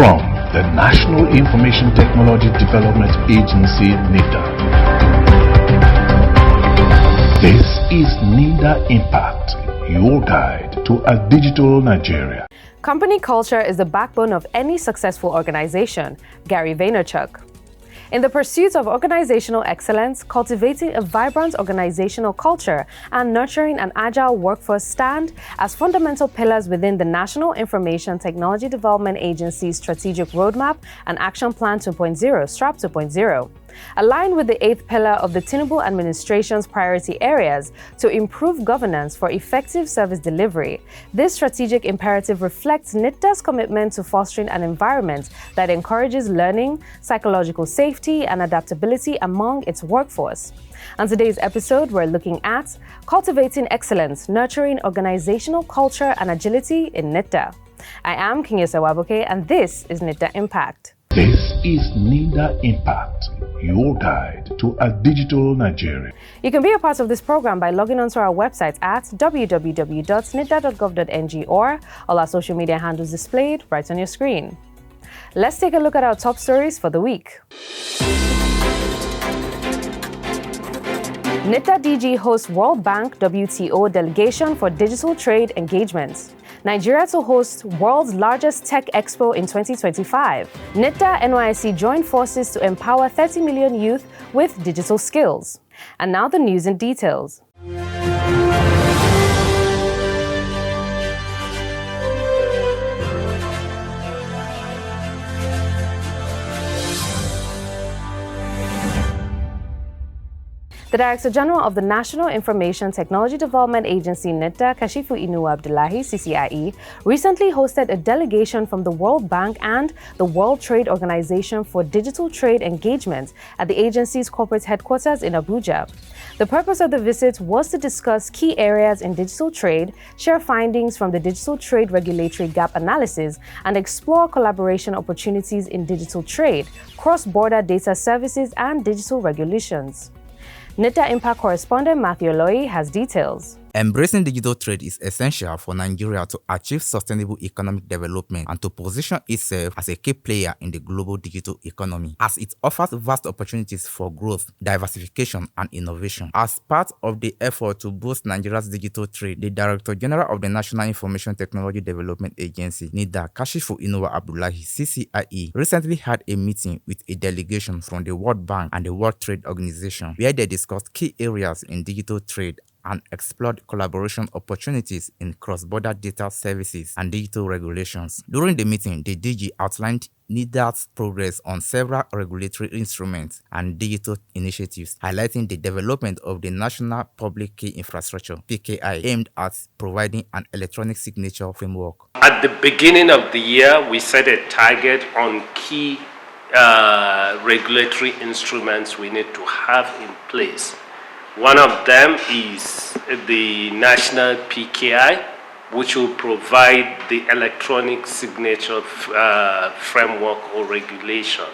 From the National Information Technology Development Agency, NITDA. This is NITDA Impact, your guide to a digital Nigeria. Company culture is the backbone of any successful organization, Gary Vaynerchuk. In the pursuit of organizational excellence, cultivating a vibrant organizational culture and nurturing an agile workforce stand as fundamental pillars within the National Information Technology Development Agency's Strategic Roadmap and Action Plan 2.0, STRAP 2.0. Aligned with the eighth pillar of the Tinubu administration's priority areas to improve governance for effective service delivery, this strategic imperative reflects NITDA's commitment to fostering an environment that encourages learning, psychological safety, and adaptability among its workforce. On today's episode, we're looking at cultivating excellence, nurturing organizational culture and agility in NITDA. I am Kinyesa Wabuke, and this is NITDA Impact. This is NITDA Impact, your guide to a digital Nigeria. You can be a part of this program by logging onto our website at www.nitda.gov.ng or all our social media handles displayed right on your screen. Let's take a look at our top stories for the week. NITDA DG hosts World Bank WTO Delegation for Digital Trade Engagement. Nigeria to host world's largest tech expo in 2025. NITDA NYC join forces to empower 30 million youth with digital skills. And now the news in details. The Director General of the National Information Technology Development Agency, NITDA, Kashifu Inuwa Abdullahi, CCIE, recently hosted a delegation from the World Bank and the World Trade Organization for Digital Trade Engagement at the agency's corporate headquarters in Abuja. The purpose of the visit was to discuss key areas in digital trade, share findings from the digital trade regulatory gap analysis, and explore collaboration opportunities in digital trade, cross-border data services, and digital regulations. NITDA Impact correspondent Matthew Oloyi has details. Embracing digital trade is essential for Nigeria to achieve sustainable economic development and to position itself as a key player in the global digital economy, as it offers vast opportunities for growth, diversification, and innovation. As part of the effort to boost Nigeria's digital trade, the Director General of the National Information Technology Development Agency, NITDA, Kashifu Inuwa Abdullahi, CCIE, recently had a meeting with a delegation from the World Bank and the World Trade Organization, where they discussed key areas in digital trade and explored collaboration opportunities in cross-border data services and digital regulations. During the meeting, the DG outlined NITDA's progress on several regulatory instruments and digital initiatives, highlighting the development of the National Public Key Infrastructure, PKI, aimed at providing an electronic signature framework. At the beginning of the year, we set a target on key regulatory instruments we need to have in place. One of them is the National PKI, which will provide the electronic signature framework or regulation.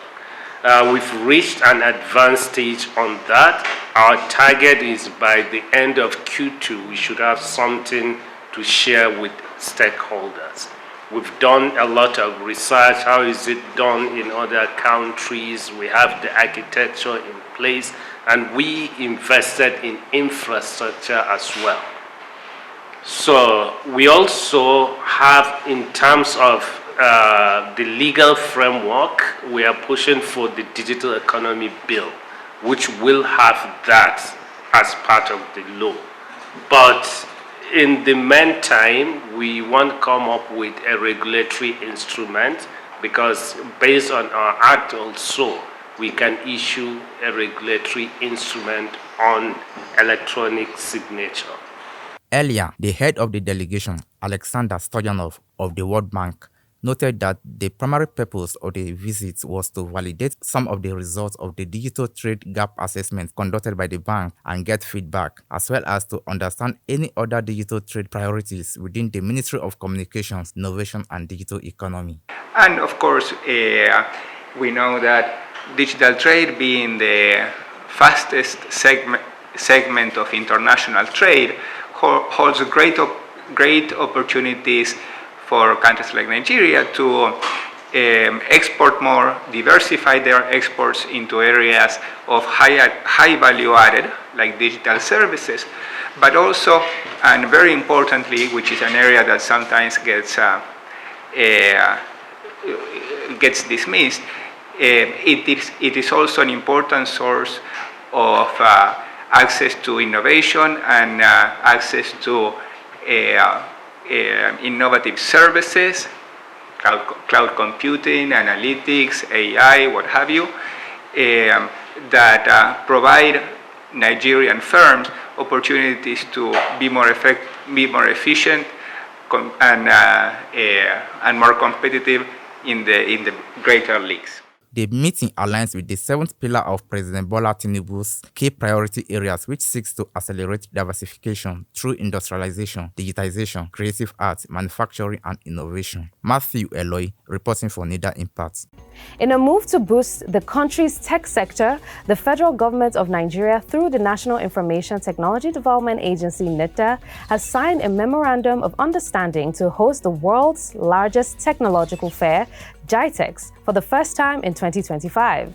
We've reached an advanced stage on that. Our target is by the end of Q2, we should have something to share with stakeholders. We've done a lot of research. How is it done in other countries? We have the architecture in place, and we invested in infrastructure as well. So we also have, in terms of the legal framework, we are pushing for the digital economy bill, which will have that as part of the law. But in the meantime, we want to come up with a regulatory instrument, because based on our act also, we can issue a regulatory instrument on electronic signature. Earlier, the head of the delegation, Alexander Stoyanov of the World Bank, noted that the primary purpose of the visit was to validate some of the results of the digital trade gap assessment conducted by the bank and get feedback, as well as to understand any other digital trade priorities within the Ministry of Communications, Innovation and Digital Economy. And of course, we know that digital trade, being the fastest segment of international trade, holds great opportunities for countries like Nigeria to export more, diversify their exports into areas of high value added, like digital services, but also, and very importantly, which is an area that sometimes gets dismissed, it is also an important source of access to innovation and access to innovative services, cloud computing, analytics, AI, what have you, that provide Nigerian firms opportunities to be more efficient and more competitive in the greater leagues. The meeting aligns with the seventh pillar of President Bola Tinubu's key priority areas, which seeks to accelerate diversification through industrialization, digitization, creative arts, manufacturing, and innovation. Matthew Eloy, reporting for NITDA Impact. In a move to boost the country's tech sector, the federal government of Nigeria, through the National Information Technology Development Agency, NITDA, has signed a memorandum of understanding to host the world's largest technological fair, GITEX, for the first time in 2025.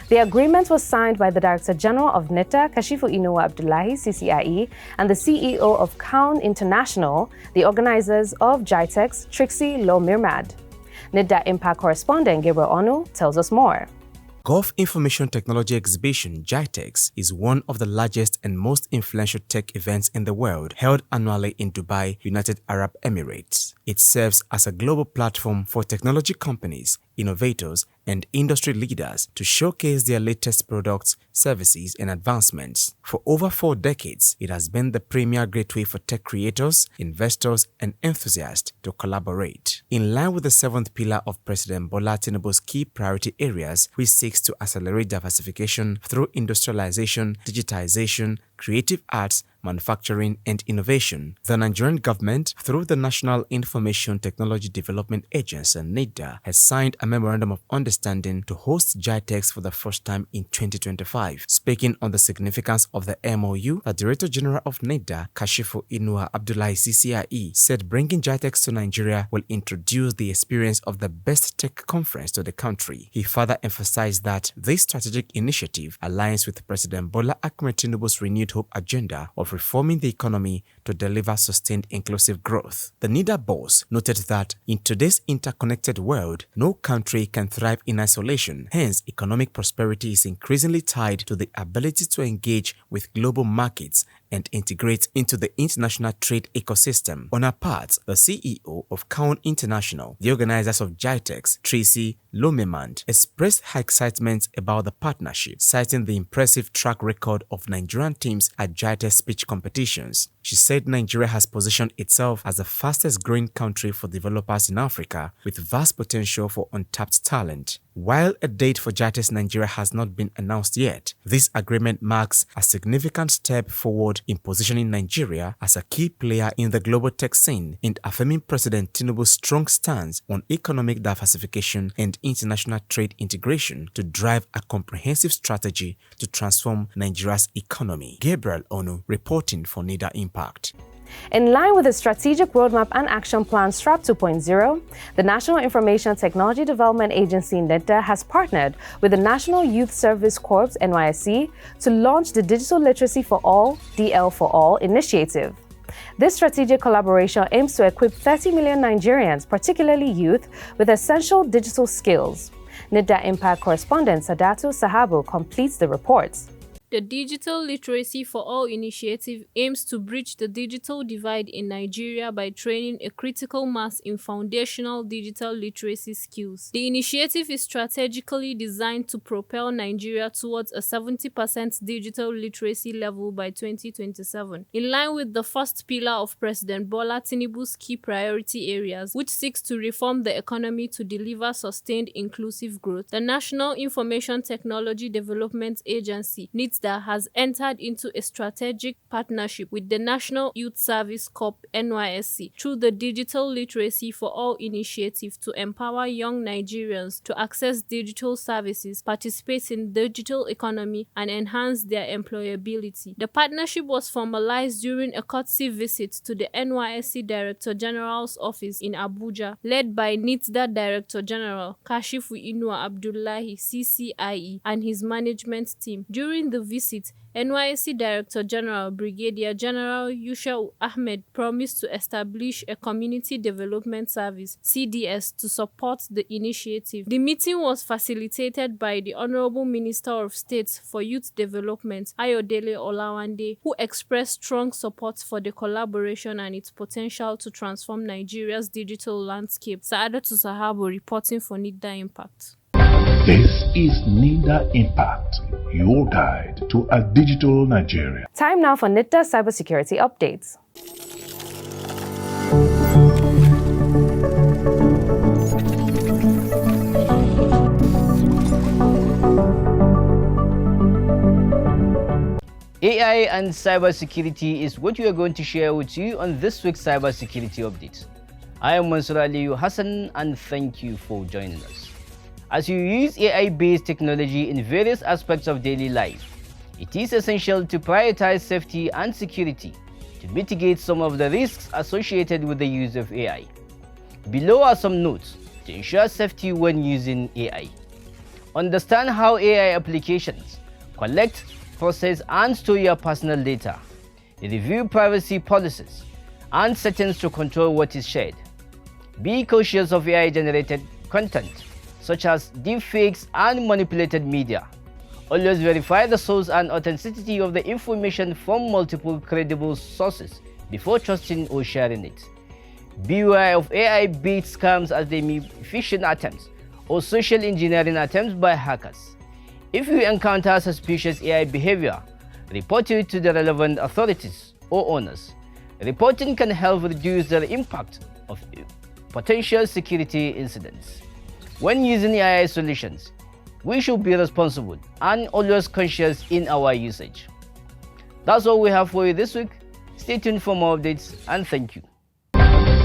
The agreement was signed by the Director General of NITDA, Kashifu Inuwa Abdullahi, CCIE, and the CEO of Kaun International, the organizers of GITEX, Trixie Lomirmad. NITDA Impact correspondent Gabriel Onu tells us more. Gulf Information Technology Exhibition GITEX is one of the largest and most influential tech events in the world, held annually in Dubai, United Arab Emirates. It serves as a global platform for technology companies, innovators, and industry leaders to showcase their latest products, services, and advancements. For over 4 decades, it has been the premier gateway for tech creators, investors, and enthusiasts to collaborate. In line with the seventh pillar of President Bola Tinubu's key priority areas, which seeks to accelerate diversification through industrialization, digitization, creative arts, manufacturing, and innovation, the Nigerian government, through the National Information Technology Development Agency, NITDA, has signed a memorandum of understanding to host GITEX for the first time in 2025. Speaking on the significance of the MOU, the Director General of NITDA, Kashifu Inuwa Abdullahi, CCIE, said bringing GITEX to Nigeria will introduce the experience of the best tech conference to the country. He further emphasized that this strategic initiative aligns with President Bola Ahmed Tinubu's renewed hope agenda of reforming the economy to deliver sustained inclusive growth. The NITDA boss noted that in today's interconnected world, no country can thrive in isolation. Hence, economic prosperity is increasingly tied to the ability to engage with global markets and integrate into the international trade ecosystem. On her part, the CEO of Kaun International, the organizers of GITEX, Trixie Lomirmad, expressed her excitement about the partnership, citing the impressive track record of Nigerian teams at GITEX speech competitions. She said Nigeria has positioned itself as the fastest growing country for developers in Africa, with vast potential for untapped talent. While a date for GITEX Nigeria has not been announced yet, this agreement marks a significant step forward in positioning Nigeria as a key player in the global tech scene and affirming President Tinubu's strong stance on economic diversification and international trade integration to drive a comprehensive strategy to transform Nigeria's economy. Gabriel Onu, reporting for NITDA Impact. In line with the Strategic Roadmap and Action Plan STRAP 2.0, the National Information Technology Development Agency NITDA has partnered with the National Youth Service Corps NYSC to launch the Digital Literacy for All (DL for All) initiative. This strategic collaboration aims to equip 30 million Nigerians, particularly youth, with essential digital skills. NITDA Impact correspondent Sadatu Sahabu completes the report. The Digital Literacy for All initiative aims to bridge the digital divide in Nigeria by training a critical mass in foundational digital literacy skills. The initiative is strategically designed to propel Nigeria towards a 70% digital literacy level by 2027, in line with the first pillar of President Bola Tinubu's key priority areas, which seeks to reform the economy to deliver sustained inclusive growth. The National Information Technology Development Agency, NITDA, NITDA has entered into a strategic partnership with the National Youth Service Corps (NYSC) through the Digital Literacy for All initiative to empower young Nigerians to access digital services, participate in the digital economy, and enhance their employability. The partnership was formalized during a courtesy visit to the NYSC Director General's office in Abuja, led by NITDA Director General Kashifu Inuwa Abdullahi, CCIE, and his management team. During the visit, NYSC Director General Brigadier General Yushau Ahmed promised to establish a Community Development Service (CDS) to support the initiative. The meeting was facilitated by the Honorable Minister of State for Youth Development, Ayodele Olawande, who expressed strong support for the collaboration and its potential to transform Nigeria's digital landscape. Saadatu Sahabo reporting for NITDA Impact. This is NITDA Impact, your guide to a digital Nigeria. Time now for NITDA cybersecurity updates. AI and cybersecurity is what we are going to share with you on this week's cybersecurity update. I am Mansur Aliyu Hassan and thank you for joining us. As you use AI-based technology in various aspects of daily life, it is essential to prioritize safety and security to mitigate some of the risks associated with the use of AI. Below are some notes to ensure safety when using AI. Understand how AI applications collect, process, and store your personal data. Review privacy policies and settings to control what is shared. Be cautious of AI-generated content, such as deepfakes and manipulated media. Always verify the source and authenticity of the information from multiple credible sources before trusting or sharing it. Beware of AI-based scams, as they may be phishing attempts or social engineering attempts by hackers. If you encounter suspicious AI behavior, report it to the relevant authorities or owners. Reporting can help reduce the impact of potential security incidents. When using AI solutions, we should be responsible and always conscious in our usage. That's all we have for you this week. Stay tuned for more updates and thank you.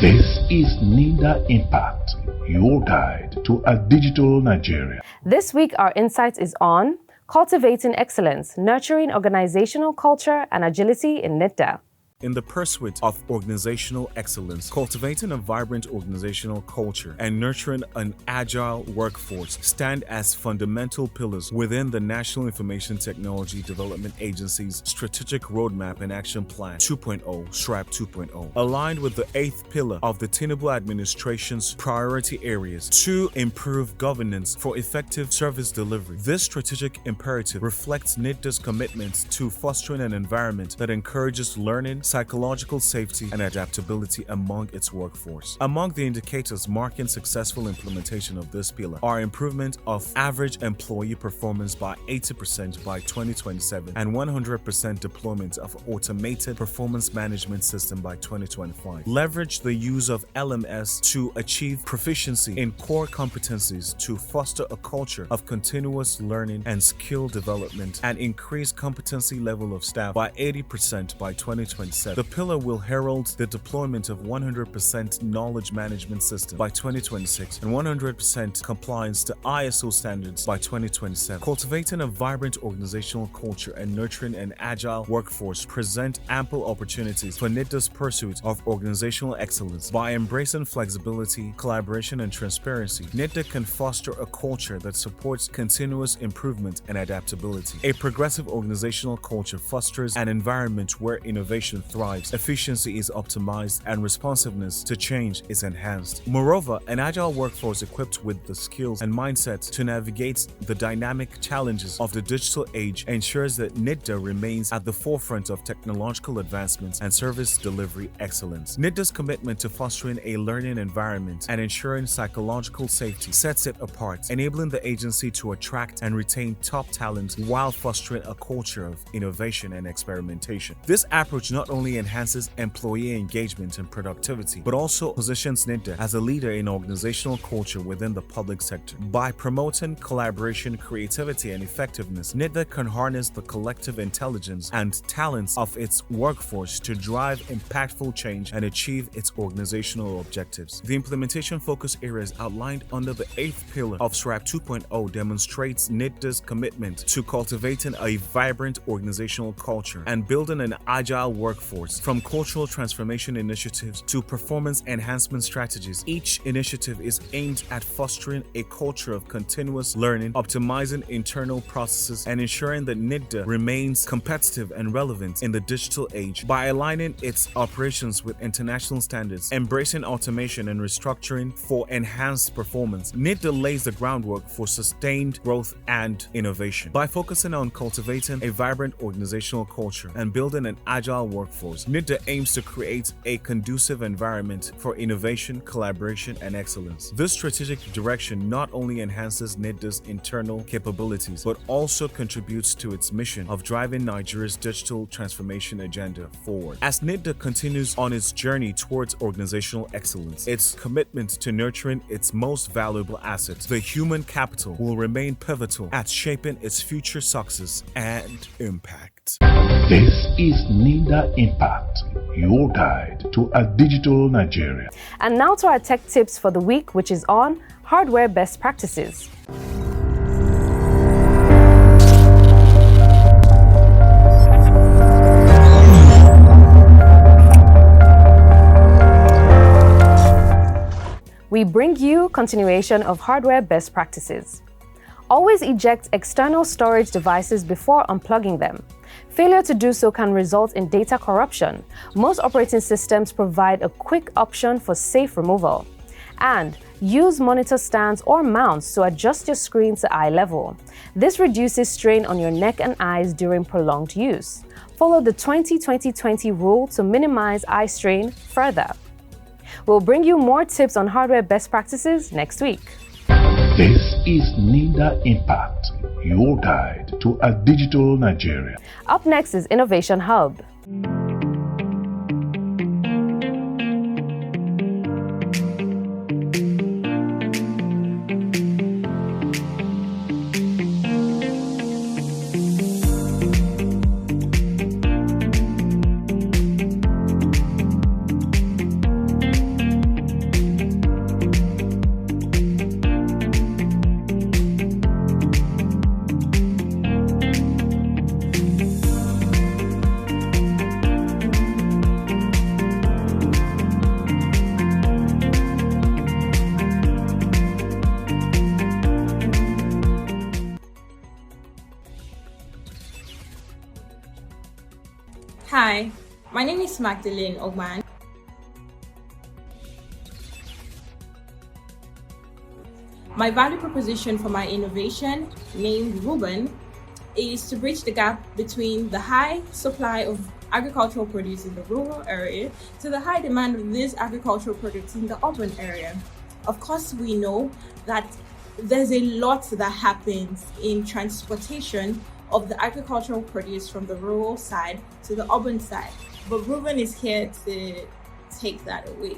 This is NITDA Impact, your guide to a digital Nigeria. This week, our insight is on cultivating excellence, nurturing organizational culture and agility in NITDA. In the pursuit of organizational excellence, cultivating a vibrant organizational culture and nurturing an agile workforce stand as fundamental pillars within the National Information Technology Development Agency's Strategic Roadmap and Action Plan 2.0, SRAP 2.0, aligned with the 8th pillar of the Tinubu administration's priority areas to improve governance for effective service delivery. This strategic imperative reflects NITDA's commitment to fostering an environment that encourages learning, psychological safety, and adaptability among its workforce. Among the indicators marking successful implementation of this pillar are improvement of average employee performance by 80% by 2027 and 100% deployment of automated performance management system by 2025. Leverage the use of LMS to achieve proficiency in core competencies to foster a culture of continuous learning and skill development and increase competency level of staff by 80% by 2027. The pillar will herald the deployment of 100% knowledge management system by 2026 and 100% compliance to ISO standards by 2027. Cultivating a vibrant organizational culture and nurturing an agile workforce present ample opportunities for NITDA's pursuit of organizational excellence. By embracing flexibility, collaboration, and transparency, NITDA can foster a culture that supports continuous improvement and adaptability. A progressive organizational culture fosters an environment where innovation thrives, efficiency is optimized, and responsiveness to change is enhanced. Moreover, an agile workforce equipped with the skills and mindset to navigate the dynamic challenges of the digital age ensures that NITDA remains at the forefront of technological advancements and service delivery excellence. NITDA's commitment to fostering a learning environment and ensuring psychological safety sets it apart, enabling the agency to attract and retain top talent while fostering a culture of innovation and experimentation. This approach not only enhances employee engagement and productivity, but also positions NITDA as a leader in organizational culture within the public sector. By promoting collaboration, creativity, and effectiveness, NITDA can harness the collective intelligence and talents of its workforce to drive impactful change and achieve its organizational objectives. The implementation focus areas outlined under the 8th pillar of SRAP 2.0 demonstrates NITDA's commitment to cultivating a vibrant organizational culture and building an agile workforce. From cultural transformation initiatives to performance enhancement strategies, each initiative is aimed at fostering a culture of continuous learning, optimizing internal processes, and ensuring that NITDA remains competitive and relevant in the digital age. By aligning its operations with international standards, embracing automation, and restructuring for enhanced performance, NITDA lays the groundwork for sustained growth and innovation. By focusing on cultivating a vibrant organizational culture and building an agile workforce, NITDA aims to create a conducive environment for innovation, collaboration, and excellence. This strategic direction not only enhances NITDA's internal capabilities, but also contributes to its mission of driving Nigeria's digital transformation agenda forward. As NITDA continues on its journey towards organizational excellence, its commitment to nurturing its most valuable asset, the human capital, will remain pivotal at shaping its future success and impact. This is NITDA Impact, your guide to a digital Nigeria. And now to our tech tips for the week, which is on hardware best practices. We bring you continuation of hardware best practices. Always eject external storage devices before unplugging them. Failure to do so can result in data corruption. Most operating systems provide a quick option for safe removal. And use monitor stands or mounts to adjust your screen to eye level. This reduces strain on your neck and eyes during prolonged use. Follow the 20-20-20 rule to minimize eye strain further. We'll bring you more tips on hardware best practices next week. This is NITDA Impact, your guide to a digital Nigeria. Up next is Innovation Hub. Hi, my name is Magdalene Ogman. My value proposition for my innovation, named Ruben, is to bridge the gap between the high supply of agricultural produce in the rural area to the high demand of these agricultural products in the urban area. Of course, we know that there's a lot that happens in transportation of the agricultural produce from the rural side to the urban side, but Ruben is here to take that away.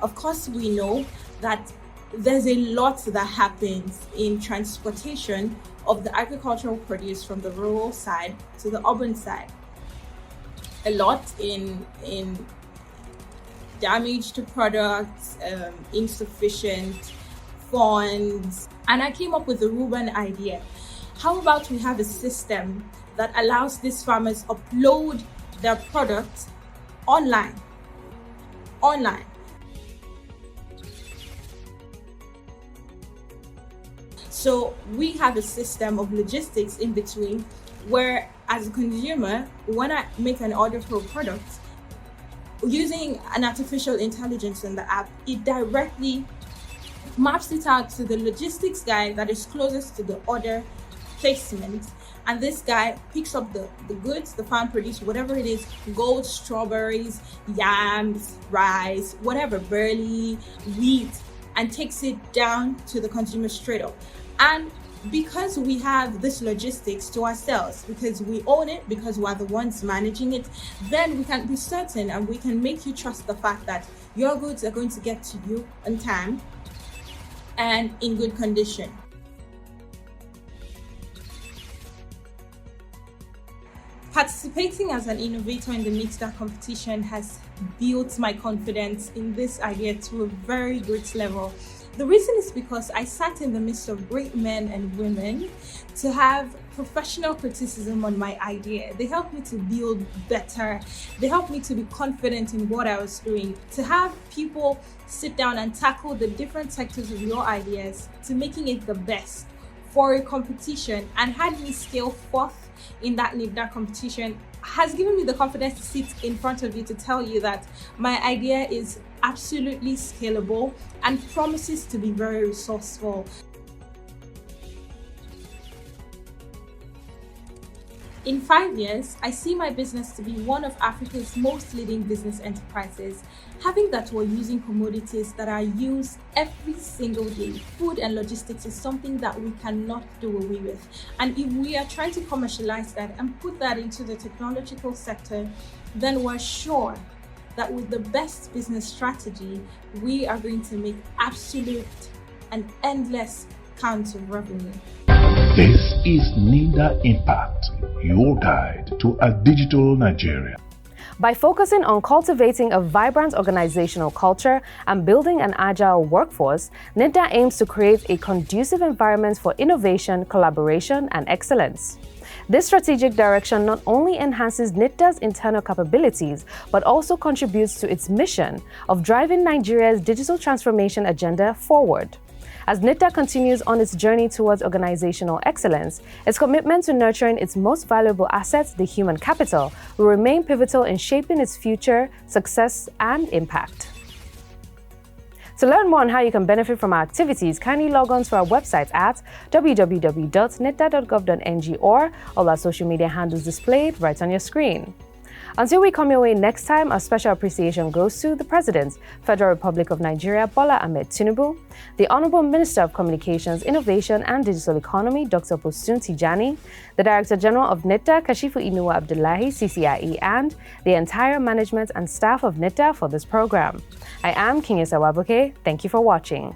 Of course, we know that there's a lot that happens in transportation of the agricultural produce from the rural side to the urban side. A lot in damage to products, insufficient funds, and I came up with the Ruben idea. How about we have a system that allows these farmers upload their products online. So we have a system of logistics in between where, as a consumer, when I make an order for a product, using an artificial intelligence in the app, it directly maps it out to the logistics guy that is closest to the order placement, and this guy picks up the goods, the farm produce, whatever it is, gold, strawberries, yams, rice, whatever, barley, wheat, and takes it down to the consumer straight up. And because we have this logistics to ourselves, because we own it, because we're the ones managing it, then we can be certain and we can make you trust the fact that your goods are going to get to you on time and in good condition. Participating as an innovator in the NITDA competition has built my confidence in this idea to a very great level. The reason is because I sat in the midst of great men and women to have professional criticism on my idea. They helped me to build better. They helped me to be confident in what I was doing. To have people sit down and tackle the different sectors of your ideas to making it the best for a competition and had me scale forth in that NITDA competition has given me the confidence to sit in front of you to tell you that my idea is absolutely scalable and promises to be very resourceful. In 5 years, I see my business to be one of Africa's most leading business enterprises, having that we're using commodities that are used every single day. Food and logistics is something that we cannot do away with. And if we are trying to commercialize that and put that into the technological sector, then we're sure that with the best business strategy, we are going to make absolute and endless counts of revenue. This is NITDA Impact, your guide to a digital Nigeria. By focusing on cultivating a vibrant organizational culture and building an agile workforce, NITDA aims to create a conducive environment for innovation, collaboration, and excellence. This strategic direction not only enhances NITDA's internal capabilities, but also contributes to its mission of driving Nigeria's digital transformation agenda forward. As NITDA continues on its journey towards organizational excellence, its commitment to nurturing its most valuable assets, the human capital, will remain pivotal in shaping its future, success, and impact. To learn more on how you can benefit from our activities, kindly log on to our website at www.nitda.gov.ng or all our social media handles displayed right on your screen. Until we come your way next time, our special appreciation goes to the President, Federal Republic of Nigeria, Bola Ahmed Tinubu, the Honorable Minister of Communications, Innovation and Digital Economy, Dr. Postun Tijani, the Director General of NITDA, Kashifu Inuwa Abdullahi, CCIE, and the entire management and staff of NITDA for this program. I am Kinyesa Wabuke. Thank you for watching.